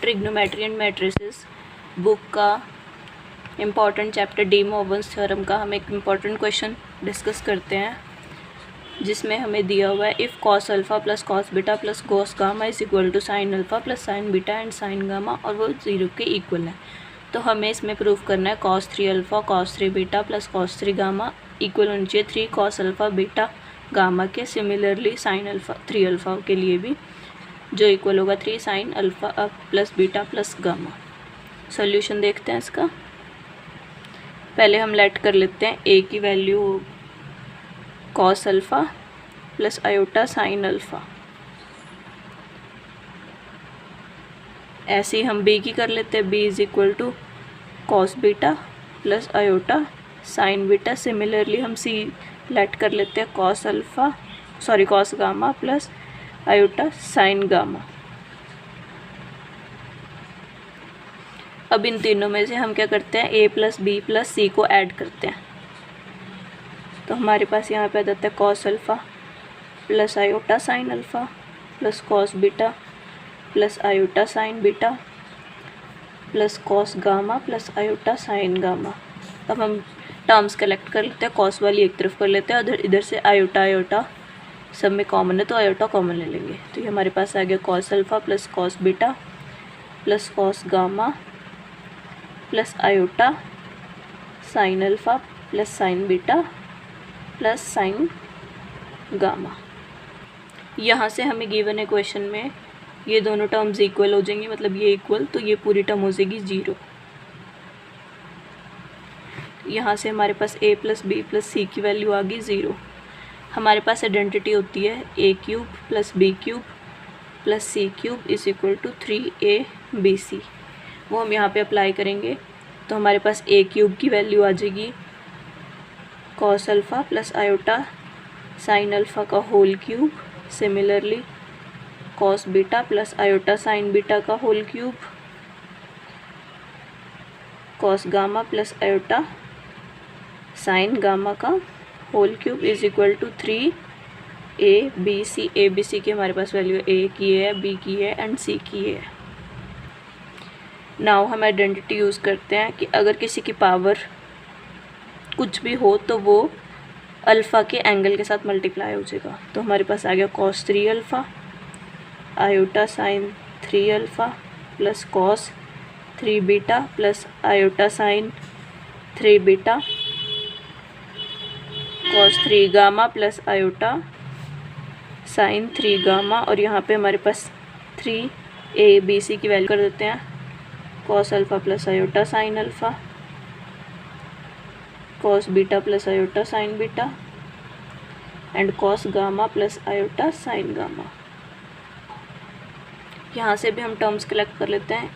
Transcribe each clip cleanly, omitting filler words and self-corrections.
Trigonometry and matrices book का important chapter D Morgan's theorem का हम एक इम्पॉर्टेंट क्वेश्चन डिस्कस करते हैं, जिसमें हमें दिया हुआ है if cos alpha plus cos beta plus cos gamma is equal to sine alpha plus sine beta and sine gamma, और वो 0 के इक्वल है। तो हमें इसमें प्रूव करना है cos 3 alpha cos 3 beta plus cos 3 gamma equal होनी चाहिए 3 कॉस अल्फ़ा बीटा गामा के। सिमिलरली साइन अल्फ़ा 3 अल्फ़ा के लिए भी जो इक्वल होगा 3 sine alpha plus beta plus gamma. Solution देखते हैं इसका। पहले हम लेट कर लेते हैं ए की value cos alpha plus iota sine alpha. ऐसे ही हम बी की कर लेते हैं, B is equal to cos beta plus iota sine beta. Similarly हम सी लेट कर लेते हैं cos gamma plus iota sine gamma. अब इन तीनों में से हम क्या करते हैं, A plus B plus C को ऐड करते हैं। तो हमारे पास यहाँ पे आ जाता है cos alpha plus iota sine alpha plus cos beta plus iota sine beta plus cos gamma plus iota sine gamma. अब हम टर्म्स कलेक्ट कर लेते हैं, कॉस वाली एक तरफ कर लेते हैं और इधर से आयोटा सब में कॉमन है तो आयोटा कॉमन ले लेंगे। तो ये हमारे पास आ गया cos alpha plus cos beta plus cos gamma plus iota sine alpha plus sine beta plus sign gamma. यहाँ से हमें गिवन इक्वेशन में ये दोनों टर्म्स इक्वल हो जाएंगे, मतलब ये इक्वल, तो ये पूरी टर्म हो जाएगी 0। यहाँ से हमारे पास a प्लस बी प्लस सी की वैल्यू आ गई 0। हमारे पास आइडेंटिटी होती है a cube plus B cube plus C cube is equal to 3abc। वो हम यहाँ पे अप्लाई करेंगे तो हमारे पास a क्यूब की वैल्यू आ जाएगी cos alpha plus iota sine alpha का whole cube. Similarly cos beta plus iota sine beta का whole cube, cos gamma plus iota sine gamma का whole cube is equal to 3abc। abc की हमारे पास value a की है, b की है and c की है। नाउ हम आइडेंटिटी यूज़ करते हैं कि अगर किसी की पावर कुछ भी हो तो वो अल्फ़ा के एंगल के साथ मल्टीप्लाई हो जाएगा। तो हमारे पास आ गया cos 3 alpha iota sine 3 alpha plus cos 3 beta plus iota sign 3 beta cos 3 gamma plus iota sign 3 gamma. और यहाँ पे हमारे पास 3abc की वैल्यू कर देते हैं, cos alpha plus iota sine alpha cos beta plus iota sine beta and cos gamma plus iota sine gamma. यहाँ से भी हम टर्म्स कलेक्ट कर लेते हैं,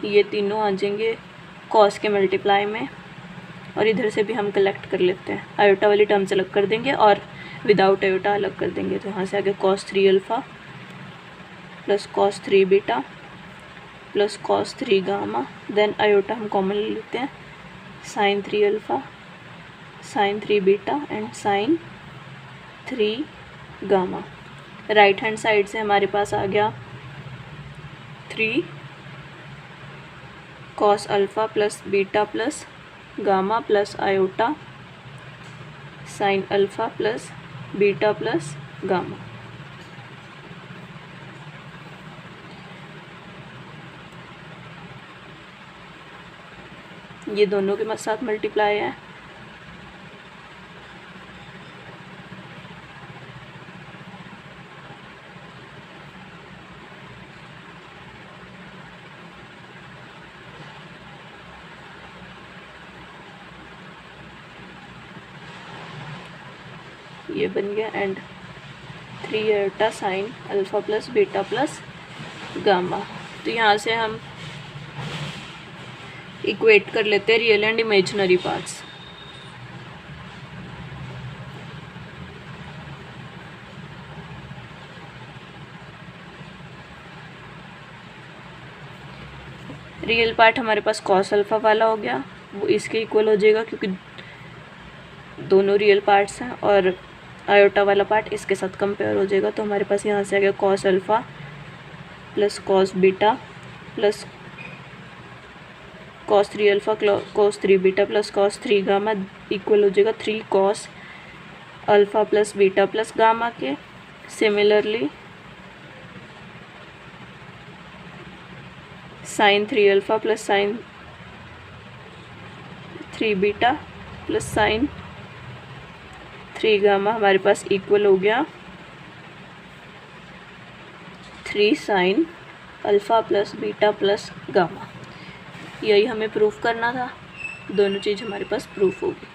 ये तीनों आ जाएंगे कॉस के मल्टीप्लाई में, और इधर से भी हम कलेक्ट कर लेते हैं। आयोटा वाली टर्म्स अलग कर देंगे और विदाउट आयोटा अलग कर देंगे। तो यहाँ से आगे cos 3 alpha plus cos 3 beta plus cos 3 gamma, then iota हम कॉमन ले लेते हैं, sine 3 alpha sine 3 beta and sine 3 gamma. Right hand side से हमारे पास आ गया 3 cos alpha plus beta plus gamma plus iota sine alpha plus beta plus gamma. ये दोनों के साथ मल्टीप्लाई है। ये बन गया and 3 iota sine alpha plus beta plus gamma. तो यहाँ से हम इक्वेट कर लेते हैं real and imaginary parts. Real part हमारे पास कॉस अल्फ़ा वाला हो गया, वो इसके इक्वल हो जाएगा क्योंकि दोनों रियल पार्ट्स हैं, और आयोटा वाला पार्ट इसके साथ कंपेयर हो जाएगा। तो हमारे पास यहाँ से आ गया cos alpha plus cos beta plus cos 3 alpha cos 3 beta plus cos 3 gamma equal हो जाएगा 3 cos alpha plus beta plus gamma के। Similarly sine 3 alpha plus sine 3 beta plus sine 3 gamma हमारे पास इक्वल हो गया 3 sine alpha plus beta plus gamma. यही हमें proof करना था, दोनों चीज़ हमारे पास प्रूफ होगी।